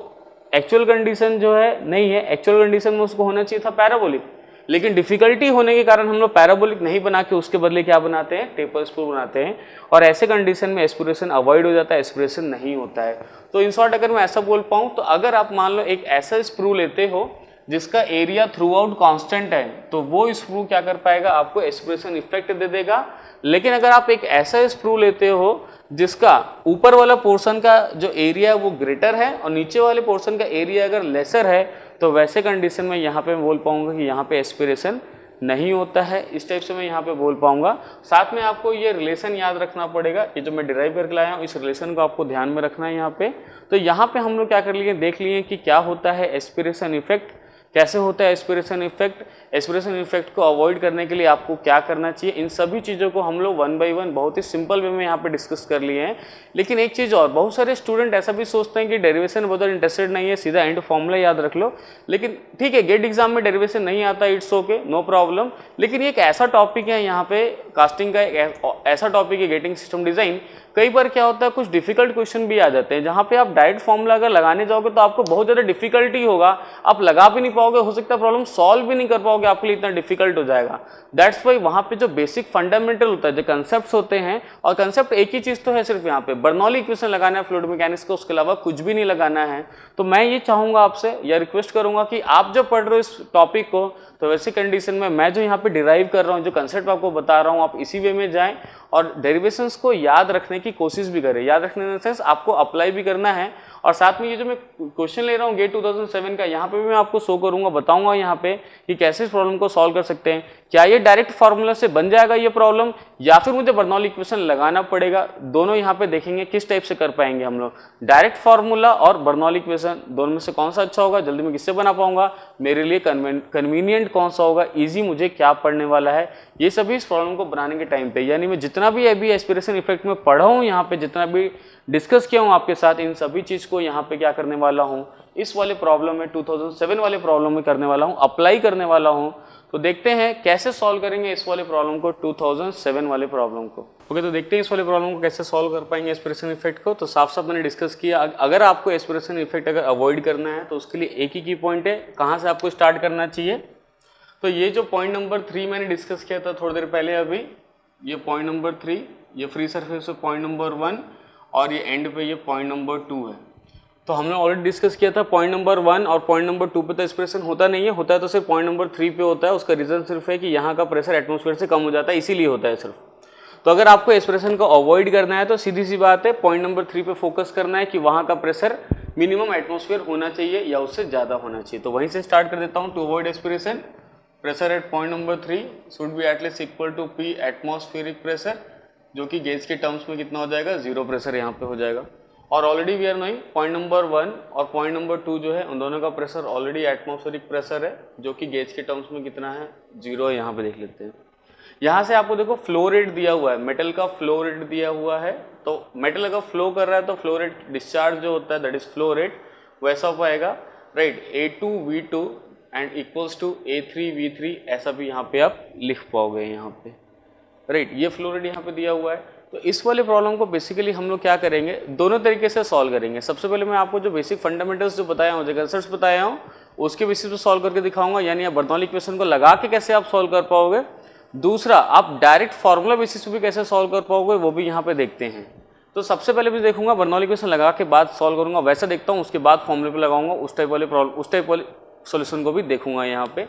एक्चुअल कंडीशन जो है नहीं है, एक्चुअल कंडीशन में उसको होना चाहिए था पैराबोलिक, लेकिन डिफिकल्टी होने के कारण हम लोग पैराबोलिक नहीं बना के उसके बदले क्या बनाते हैं, टेपर स्प्रू बनाते हैं, और ऐसे कंडीशन में एस्पिरेशन अवॉइड हो जाता है, एस्पिरेशन नहीं होता है। तो इन शॉर्ट अगर मैं ऐसा बोल पाऊँ तो अगर आप मान लो एक ऐसा स्प्रू लेते हो जिसका एरिया थ्रू आउट कॉन्स्टेंट है तो वो स्प्रू क्या कर पाएगा, आपको एस्पिरेशन इफेक्ट दे देगा। लेकिन अगर आप एक ऐसा स्प्रू लेते हो जिसका ऊपर वाला पोर्शन का जो एरिया है वो ग्रेटर है और नीचे वाले पोर्शन का एरिया अगर लेसर है तो वैसे कंडीशन में यहाँ पे मैं बोल पाऊंगा कि यहाँ पे एस्पिरेशन नहीं होता है। इस टाइप से मैं यहाँ पे बोल पाऊंगा। साथ में आपको ये रिलेशन याद रखना पड़ेगा, ये जो मैं डिराइव करके लाया हूँ इस रिलेशन को आपको ध्यान में रखना है यहाँ पे। तो यहाँ पे हम लोग क्या कर लिए, देख लिए कि क्या होता है एस्पिरेशन इफेक्ट, कैसे होता है एस्पिरेशन इफेक्ट, एस्पिरेशन इफेक्ट को अवॉइड करने के लिए आपको क्या करना चाहिए, इन सभी चीज़ों को हम लोग वन बाय वन बहुत ही सिंपल वे में यहाँ पे डिस्कस कर लिए हैं। लेकिन एक चीज़ और, बहुत सारे स्टूडेंट ऐसा भी सोचते हैं कि डेरिवेशन बहुत इंटरेस्टेड नहीं है, सीधा एंड फॉर्मूला याद रख लो। लेकिन ठीक है, गेट एग्जाम में डेरिवेशन नहीं आता, इट्स ओके, नो प्रॉब्लम। लेकिन ये एक ऐसा टॉपिक है यहाँ पे, कास्टिंग का एक ऐसा टॉपिक है गेटिंग सिस्टम डिजाइन, कई बार क्या होता है कुछ डिफिकल्ट क्वेश्चन भी आ जाते हैं जहाँ पे आप डायरेक्ट फॉर्मूला अगर लगाने जाओगे तो आपको बहुत ज़्यादा डिफिकल्टी होगा, आप लगा भी नहीं पाओगे, हो सकता है प्रॉब्लम सॉल्व भी नहीं कर पाओगे, आपके लिए इतना डिफिकल्ट हो जाएगा। दैट्स वाई वहाँ पे जो बेसिक फंडामेंटल होता है, जो कंसेप्ट होते हैं, और कंसेप्ट एक ही चीज़ तो है सिर्फ यहाँ पे, बर्नौली इक्वेशन लगाना है फ्लूइड मैकेनिक्स को, उसके अलावा कुछ भी नहीं लगाना है। तो मैं ये चाहूँगा आपसे या रिक्वेस्ट करूँगा कि आप जब पढ़ रहे हो इस टॉपिक को तो वैसी कंडीशन में मैं जो यहाँ पे डिराइव कर रहा हूँ, जो कंसेप्ट आपको बता रहा हूँ, आप इसी वे में जाएं और डेरिवेशंस को याद रखने की कोशिश भी करें। याद रखने इन सेंस आपको अप्लाई भी करना है। और साथ में ये जो मैं क्वेश्चन ले रहा हूँ गेट 2007 का, यहाँ पे भी मैं आपको शो करूँगा, बताऊँगा यहाँ पे कि कैसे इस प्रॉब्लम को सॉल्व कर सकते हैं। क्या ये डायरेक्ट फार्मूला से बन जाएगा ये प्रॉब्लम, या फिर मुझे बर्नौली इक्वेशन लगाना पड़ेगा, दोनों यहाँ पे देखेंगे किस टाइप से कर पाएंगे हम लोग। डायरेक्ट फार्मूला और बर्नौली इक्वेशन दोनों में से कौन सा अच्छा होगा, जल्दी में किससे बना पाऊंगा, मेरे लिए कन्वीनियंट कौन सा होगा, ईजी मुझे क्या पढ़ने वाला है, ये सभी इस प्रॉब्लम को बनाने के टाइम पे, यानी मैं जितना भी अभी एस्पिरेशन इफेक्ट में पढ़ा हूँ, यहाँ पे जितना भी डिस्कस किया हूँ आपके साथ, इन सभी चीज़ को यहाँ पे क्या करने वाला हूँ, इस वाले प्रॉब्लम में 2007 वाले प्रॉब्लम में करने वाला हूँ, अप्लाई करने वाला हूँ। तो देखते हैं कैसे सॉल्व करेंगे इस वाले प्रॉब्लम को, 2007 वाले प्रॉब्लम को। ओके, तो देखते हैं इस वाले प्रॉब्लम को कैसे सॉल्व कर पाएंगे एस्पिरेशन इफेक्ट को। तो साफ साफ मैंने डिस्कस किया, अगर आपको एस्पिरेशन इफेक्ट अगर अवॉइड करना है तो उसके लिए एक ही की पॉइंट है, कहाँ से आपको स्टार्ट करना चाहिए। तो ये जो पॉइंट नंबर 3 मैंने डिस्कस किया था थोड़ी देर पहले, अभी ये पॉइंट नंबर 3, ये फ्री सरफेस पे पॉइंट नंबर 1 और ये एंड पे ये पॉइंट नंबर 2 है। तो हमने ऑलरेडी डिस्कस किया था पॉइंट नंबर 1 और पॉइंट नंबर 2 पे तो एस्पिरेशन होता नहीं है, होता है तो सिर्फ पॉइंट नंबर 3 पे होता है। उसका रीज़न सिर्फ है कि यहाँ का प्रेशर एटमॉस्फेयर से कम हो जाता है, इसीलिए होता है सिर्फ। तो अगर आपको एस्पिरेशन को अवॉइड करना है तो सीधी सी बात है, पॉइंट नंबर 3 पे फोकस करना है कि वहाँ का प्रेशर मिनिमम एटमॉस्फेयर होना चाहिए या उससे ज़्यादा होना चाहिए। तो वहीं से स्टार्ट कर देता हूँ। To avoid aspiration, pressure at point number 3 should be at least equal to P atmospheric pressure, जो कि गेज के टर्म्स में कितना हो जाएगा, 0 प्रेशर यहाँ पे हो जाएगा। और already we are knowing point number 1 और पॉइंट नंबर 2 जो है उन दोनों का प्रेशर ऑलरेडी एटमॉस्फेरिक प्रेशर है, जो कि गेज के टर्म्स में कितना है, 0 है। यहाँ पे देख लेते हैं। यहाँ से आपको देखो फ्लो रेट दिया हुआ है, मेटल का फ्लो रेट दिया हुआ है। तो मेटल अगर फ्लो कर रहा है तो फ्लो रेट डिस्चार्ज जो होता है दैट इज फ्लो रेट, वैसा हो पाएगा, right. A2V2 and equals to A3V3, ऐसा भी यहाँ पे आप लिख पाओगे यहाँ पे, राइट। ये फ्लो रेट यहाँ पे दिया हुआ है। तो इस वाले प्रॉब्लम को बेसिकली हम लोग क्या करेंगे, दोनों तरीके से सॉल्व करेंगे। सबसे पहले मैं आपको जो बेसिक फंडामेंटल्स जो बताया हूँ, जो कंसेप्ट्स बताया हूँ, उसके बेसिस पे सॉल्व करके दिखाऊंगा, यानी आप बर्नौली इक्वेशन को लगा के कैसे आप सॉल्व कर पाओगे। दूसरा, आप डायरेक्ट फार्मूला बेसिस पे भी कैसे सॉल्व कर पाओगे, वो भी यहाँ पे देखते हैं। तो सबसे पहले भी देखूंगा बर्नौली इक्वेशन लगा के बाद सॉल्व करूंगा, वैसा देखता हूँ, उसके बाद फॉर्मूले पे लगाऊंगा, उस टाइप वाले सॉल्यूशन को भी देखूंगा यहाँ पे।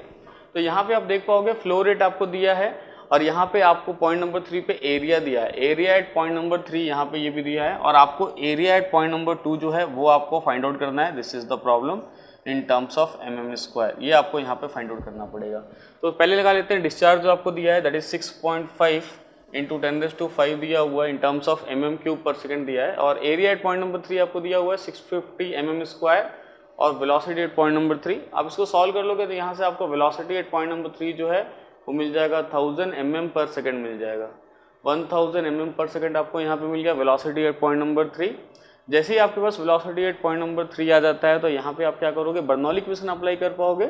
तो यहाँ पे आप देख पाओगे फ्लो रेट आपको दिया है और यहाँ पे आपको पॉइंट नंबर 3 पे एरिया दिया है, एरिया एट पॉइंट नंबर 3 यहाँ पे ये भी दिया है, और आपको एरिया एट पॉइंट नंबर 2 जो है वो आपको फाइंड आउट करना है। This is the problem in terms of mm², ये आपको यहाँ पे फाइंड आउट करना पड़ेगा। तो पहले लगा लेते हैं डिस्चार्ज जो आपको दिया है दैट इज 6.5 इंटू 10⁵ दिया हुआ है, इन टर्म्स ऑफ mm³ दिया है, और एरिया एट पॉइंट नंबर 3 आपको दिया हुआ है 650 mm², और वेलोसिटी एट पॉइंट नंबर 3। आप इसको सॉल्व कर लोगे तो यहाँ से आपको वेलोसिटी एट पॉइंट नंबर 3 जो है वो मिल जाएगा 1000 mm/s मिल जाएगा, 1000 mm/s आपको यहाँ पे मिल गया वेलोसिटी एट पॉइंट नंबर 3। जैसे ही आपके पास वेलोसिटी एट पॉइंट नंबर 3 आ जाता है तो यहाँ पे आप क्या करोगे, बर्नौली इक्वेशन अप्लाई कर पाओगे।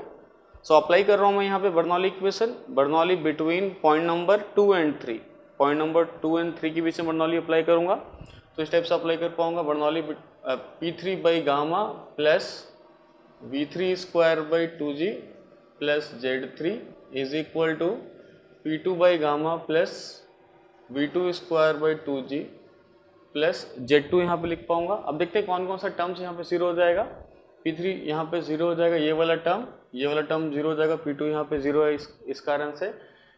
सो अप्लाई कर रहा हूँ मैं यहाँ पे Bernoulli equation, Bernoulli between point number 2 and 3, point number 2 and 3 के बीच में बर्नौली अप्लाई करूँगा तो इस टाइप से अप्लाई कर पाऊंगा। Bernoulli P3 by gamma plus V3 square by 2G plus Z3 is equal to P2 by gamma plus V2 square by 2G plus Z2 यहाँ पे लिख पाऊंगा। अब देखते हैं कौन कौन सा टर्म्स यहाँ पे जीरो हो जाएगा। P3 यहाँ पे जीरो हो जाएगा, ये वाला टर्म जीरो हो जाएगा, P2 यहाँ पे जीरो है इस कारण से।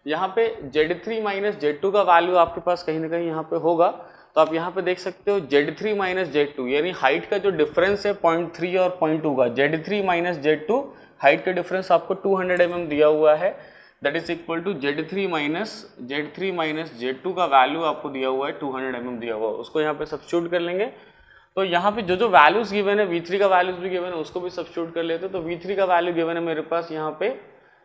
यहाँ पे Z3 माइनस Z2 का वैल्यू आपके पास कहीं ना कहीं यहाँ पे होगा, तो आप यहाँ पे देख सकते हो Z3 माइनस Z2 यानी हाइट का जो डिफरेंस है 0.3 और 0.2 का, Z3 माइनस Z2 हाइट का डिफरेंस आपको 200 mm दिया हुआ है, that is equal to Z3 minus Z2 का वैल्यू आपको दिया हुआ है 200 mm दिया हुआ है, उसको यहाँ पे सब्स्टिट्यूट कर लेंगे। तो यहाँ पे जो वैल्यूज गिवन है, V3 का वैल्यूज भी गिवन है, उसको भी सब्स्टिट्यूट कर लेते हैं। तो V3 का वैल्यू गिवन है मेरे पास यहाँ पे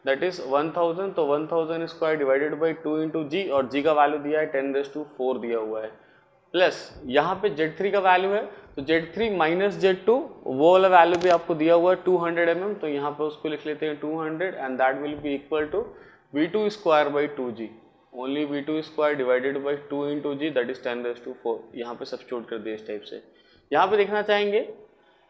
दैट इज 1000, तो 1000 स्क्वायर डिवाइडेड बाई 2 इंटू जी, और जी का वैल्यू दिया है 10⁻⁴ दिया हुआ है, प्लस यहाँ पे Z3 का वैल्यू है तो Z3 माइनस Z2 वो वाला वैल्यू भी आपको दिया हुआ है 200 mm, तो यहाँ पे उसको लिख लेते हैं 200 and that will be equal to V2 square by 2G, only V2 square divided by 2 into g that is 10⁻⁴, यहाँ पे सब्स्टिट्यूट कर दिया इस टाइप से। यहाँ पे देखना चाहेंगे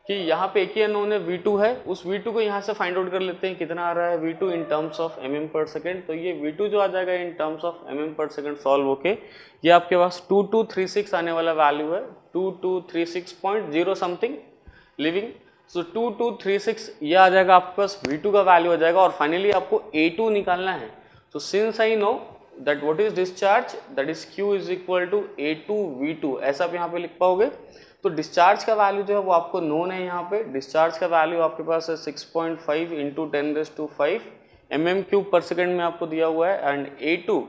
कि यहाँ पे एक ही अननोन है V2 है, उस V2 को यहाँ से फाइंड आउट कर लेते हैं कितना आ रहा है V2 in terms of mm पर सेकेंड। तो ये V2 जो आ जाएगा इन टर्म्स ऑफ mm पर सेकेंड सॉल्व होके ये आपके पास 2236 आने वाला वैल्यू है, 2236.0 समथिंग लिविंग। सो 2236 ये आ जाएगा आपके पास V2 का वैल्यू आ जाएगा, और फाइनली आपको A2 निकालना है। तो since I know that what is discharge, that is Q is equal to A2 V2, ऐसा आप यहाँ पे लिख पाओगे। तो डिस्चार्ज का वैल्यू जो है वो आपको नोन है, यहाँ पे डिस्चार्ज का वैल्यू आपके पास है 6.5 इंटू 10⁵ mm³ पर सेकेंड में आपको दिया हुआ है, and A2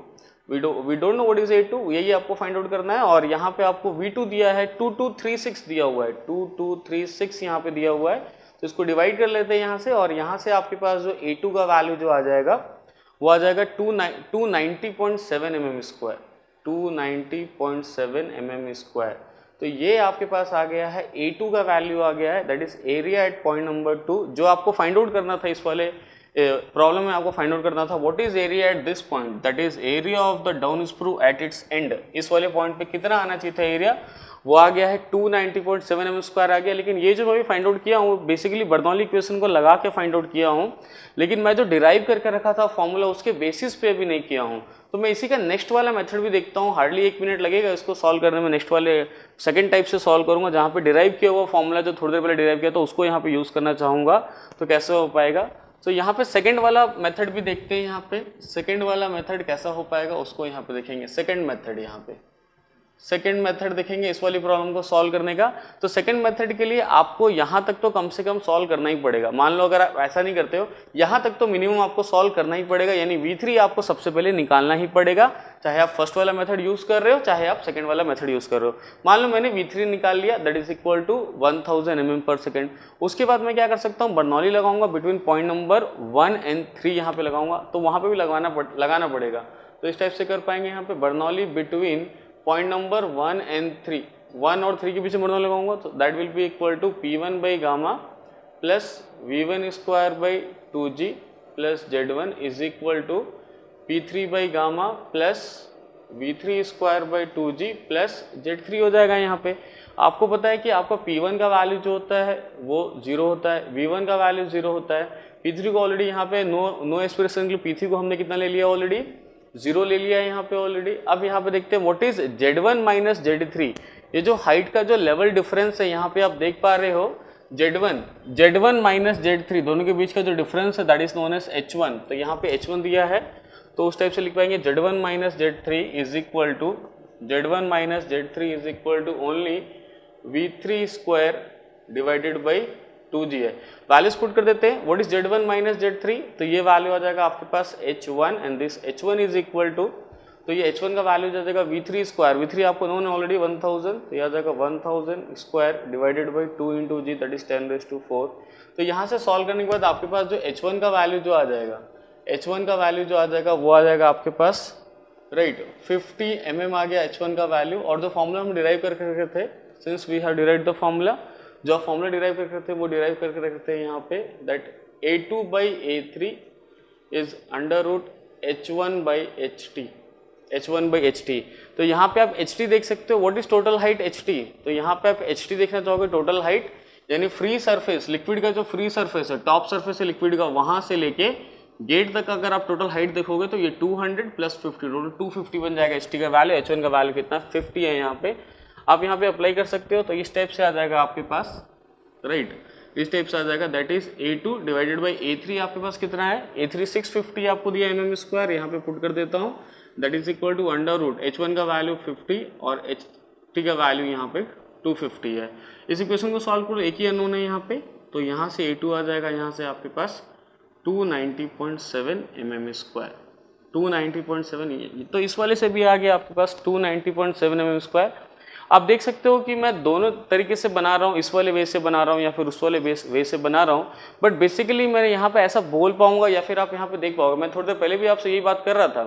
we don't know what is A2, यही आपको फाइंड आउट करना है। और यहाँ पे आपको V2 दिया है 2236 दिया हुआ है, 2236 यहाँ पे दिया हुआ है, तो इसको डिवाइड कर लेते हैं यहाँ से, और यहाँ से आपके पास जो A2 का वैल्यू जो आ जाएगा वो आ जाएगा 290.7 mm², 290.7 mm²। तो ये आपके पास आ गया है A2 का वैल्यू आ गया है, that is area at point number 2। जो आपको फाइंड आउट करना था इस वाले प्रॉब्लम में, आपको फाइंड आउट करना था what is area at this point, that is area of the down screw at its and. इस वाले पॉइंट पे कितना आना चाहिए था एरिया, वो आ गया है 290.7 mm² आ गया। लेकिन ये जो मैं भी फाइंड आउट किया हूँ बेसिकली बर्नौली इक्वेशन को लगा के फाइंड आउट किया हूँ, लेकिन मैं जो डिराइव करके रखा था फॉर्मूला उसके बेसिस पे भी नहीं किया हूँ। तो मैं इसी का नेक्स्ट वाला मेथड भी देखता हूँ, हार्डली 1 मिनट लगेगा इसको सॉल्व करने में। नेक्स्ट वाले सेकंड टाइप से सॉल्व करूँगा जहाँ पे डिराइव किया हुआ फॉर्मूला जो थोड़ी देर पहले डिराइव किया तो उसको यहाँ पे यूज़ करना चाहूँगा, तो कैसे हो पाएगा। तो यहाँ पे सेकंड वाला मेथड भी देखते हैं, यहाँ पे सेकंड वाला मेथड कैसा हो पाएगा उसको यहाँ पे देखेंगे। सेकंड मेथड यहाँ पे सेकंड मेथड देखेंगे इस वाली प्रॉब्लम को सॉल्व करने का। तो सेकंड मेथड के लिए आपको यहाँ तक तो कम से कम सॉल्व करना ही पड़ेगा। मान लो अगर आप ऐसा नहीं करते हो, यहाँ तक तो मिनिमम आपको सॉल्व करना ही पड़ेगा, यानी V3 आपको सबसे पहले निकालना ही पड़ेगा, चाहे आप फर्स्ट वाला मेथड यूज़ कर रहे हो चाहे आप सेकंड वाला मेथड यूज़ कर रहे हो। मान लो मैंने V3 निकाल लिया, that is equal to 1000 mm/s। उसके बाद मैं क्या कर सकता हूँ, बर्नौली लगाऊंगा बिटवीन पॉइंट नंबर 1 एंड 3 यहाँ पे लगाऊंगा, तो वहाँ पे भी लगाना पड़ेगा। तो इस टाइप से कर पाएंगे यहाँ पे Bernoulli between point number 1 and 3, 1 और 3 के बीच में बर्नौली लगाऊंगा, तो that will be equal to P1 by gamma plus V1 square by 2G plus Z1 is equal to P3 by gamma plus V3 square by 2G plus Z3 हो जाएगा। यहाँ पे आपको पता है कि आपका P1 का वैल्यू जो होता है वो 0 होता है, V1 का वैल्यू 0 होता है, P3 को ऑलरेडी यहाँ पे नो एक्सप्रेशन के लिए P3 को हमने कितना ले लिया, ऑलरेडी 0 ले लिया है यहाँ पे ऑलरेडी। अब यहाँ पे देखते हैं what is Z1 minus Z3, ये जो हाइट का जो लेवल डिफरेंस है यहाँ पे आप देख पा रहे हो, Z1 माइनस Z3 दोनों के बीच का जो डिफरेंस है that is known as H1। तो यहाँ पे H1 दिया है, तो उस टाइप से लिख पाएंगे Z1 minus Z3 is equal to Z1 minus Z3 is equal to only V3 square divided by 2G है। वैल्यूज पुट कर देते हैं, what is Z1 minus Z3, तो ये वैल्यू आ जाएगा आपके पास H1 and this H1 is equal to, तो ये H1 का वैल्यू आ जाएगा V3 स्क्वायर, V3 आपको नोन है ऑलरेडी 1000, तो ये आ जाएगा 1000 square divided by 2 into g that is 10⁻⁴। तो यहाँ से सॉल्व करने के बाद आपके पास जो H1 का वैल्यू जो आ जाएगा, H1 का वैल्यू जो आ जाएगा वो आ जाएगा आपके पास राइट 50 mm आ गया H1 का वैल्यू, और जो फॉर्मूला हम डिराइव करके रखे थे since we have derived the formula, जो आप फॉर्मूला डिराइव करके रखते हैं वो डिराइव करके रखते हैं यहाँ पे, that A2/A3 is under root H1/HT, H1/HT। तो यहाँ पे आप HT देख सकते हो, what is total height HT। तो यहाँ पे आप HT देखना चाहोगे, टोटल हाइट यानी फ्री सरफेस, लिक्विड का जो फ्री सरफेस है, टॉप सरफेस है लिक्विड का, वहां से लेके गेट तक अगर आप टोटल हाइट देखोगे तो ये 200 प्लस 50, टोटल 250 बन जाएगा। HT का वैल्यू, H1 का वैल्यू कितना 50 है यहाँ पे। आप यहाँ पे अप्लाई कर सकते हो, तो इस टाइप से आ जाएगा आपके पास, राइट, इस टाइप से आ जाएगा, that is A2 divided by A3 आपके पास कितना है, A3 650 आपको दिया mm², यहाँ पे पुट कर देता हूँ, that is equal to under root H1 का वैल्यू 50 और HT का वैल्यू यहाँ पे 250 है। इस इक्वेशन को सॉल्व करो, एक ही अननोन है यहाँ पे, तो यहाँ से A2 आ जाएगा, यहाँ से आपके पास 290.7 mm², 290.7, तो इस वाले से भी आ गया आपके पास 290.7 mm²। आप देख सकते हो कि मैं दोनों तरीके से बना रहा हूँ, इस वाले वे से बना रहा हूँ या फिर उस वाले वे से बना रहा हूँ, बट बेसिकली मैं यहाँ पे ऐसा बोल पाऊंगा या फिर आप यहाँ पे देख पाओगे। मैं थोड़ी देर पहले भी आपसे यही बात कर रहा था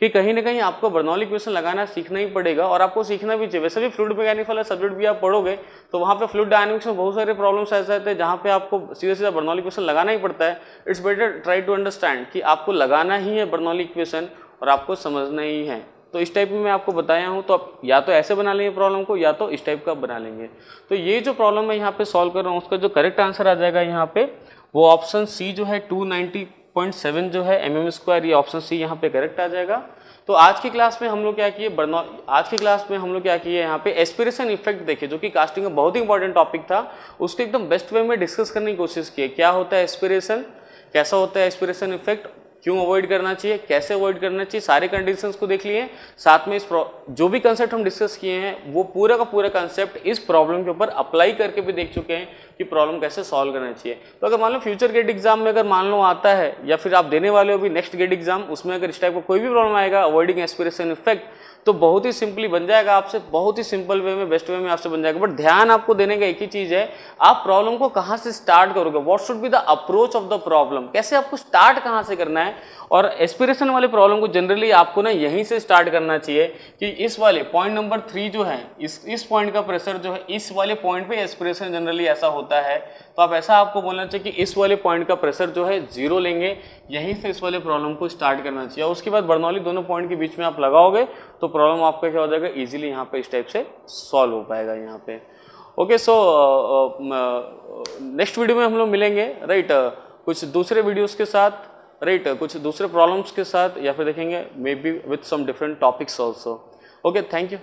कि कहीं ना कहीं आपको बर्नौली इक्वेशन लगाना सीखना ही पड़ेगा, और आपको सीखना भी चाहिए। वैसे भी फ्लूइड मैकेनिक्स वाला सब्जेक्ट भी आप पढ़ोगे तो वहाँ पे फ्लूइड डायनामिक्स में बहुत सारे प्रॉब्लम्स ऐसे रहते हैं जहाँ पे आपको सीधा सीधा बर्नौली इक्वेशन लगाना ही पड़ता है। It's better try to understand कि आपको लगाना ही है बर्नौली इक्वेशन और आपको समझना ही है। तो इस टाइप में मैं आपको बताया हूँ, तो आप या तो ऐसे बना लेंगे प्रॉब्लम को, या तो इस टाइप का बना लेंगे। तो ये जो प्रॉब्लम मैं यहाँ पे सॉल्व कर रहा हूँ उसका जो करेक्ट आंसर आ जाएगा यहाँ पे, वो ऑप्शन सी जो है 290.7 जो है mm², ये ऑप्शन सी यहाँ पे करेक्ट आ जाएगा। तो आज की क्लास में हम लोग क्या किए, यहाँ पे एस्पिरेशन इफेक्ट देखे, जो कि कास्टिंग का बहुत ही इंपॉर्टेंट टॉपिक था, उसको एकदम बेस्ट वे में डिस्कस करने की कोशिश की। क्या होता है एस्पिरेशन, कैसा होता है एस्पिरेशन इफेक्ट, क्यों अवॉइड करना चाहिए, कैसे अवॉइड करना चाहिए, सारे कंडीशंस को देख लिए। साथ में इस जो भी कंसेप्ट हम डिस्कस किए हैं वो पूरा का पूरा कंसेप्ट इस प्रॉब्लम के ऊपर अप्लाई करके भी देख चुके हैं कि प्रॉब्लम कैसे सॉल्व करना चाहिए। तो अगर मान लो फ्यूचर गेट एग्जाम में अगर मान लो आता है, या फिर आप देने वाले हो भी नेक्स्ट गेट एग्जाम, उसमें अगर इस टाइप का कोई भी प्रॉब्लम आएगा अवॉइडिंग एस्पिरेशन इफेक्ट, तो बहुत ही सिंपली बन जाएगा आपसे, बहुत ही सिंपल वे में, बेस्ट वे में आपसे बन जाएगा। बट ध्यान आपको देने का एक ही चीज है, आप प्रॉब्लम को कहाँ से स्टार्ट करोगे, what should be the approach of the problem, कैसे आपको स्टार्ट कहाँ से करना है। और एस्पिरेशन वाले प्रॉब्लम को जनरली आपको ना यहीं से स्टार्ट करना चाहिए कि इस वाले पॉइंट नंबर 3 जो है, इस पॉइंट का प्रेशर जो है, इस वाले पॉइंट पे एस्पिरेशन जनरली ऐसा होता है। तो आप ऐसा आपको बोलना चाहिए कि इस वाले पॉइंट का प्रेशर जो है 0 लेंगे, यहीं से इस वाले प्रॉब्लम को स्टार्ट करना चाहिए। और उसके बाद बर्नौली दोनों पॉइंट के बीच में आप लगाओगे तो प्रॉब्लम आपका क्या हो जाएगा, इजीली यहाँ पे इस टाइप से सॉल्व हो पाएगा यहाँ पे। ओके, सो नेक्स्ट वीडियो में हम लोग मिलेंगे, राइट, कुछ दूसरे वीडियोस के साथ, राइट, कुछ दूसरे प्रॉब्लम्स के साथ, या फिर देखेंगे may be with some different topics also. Okay, thank you.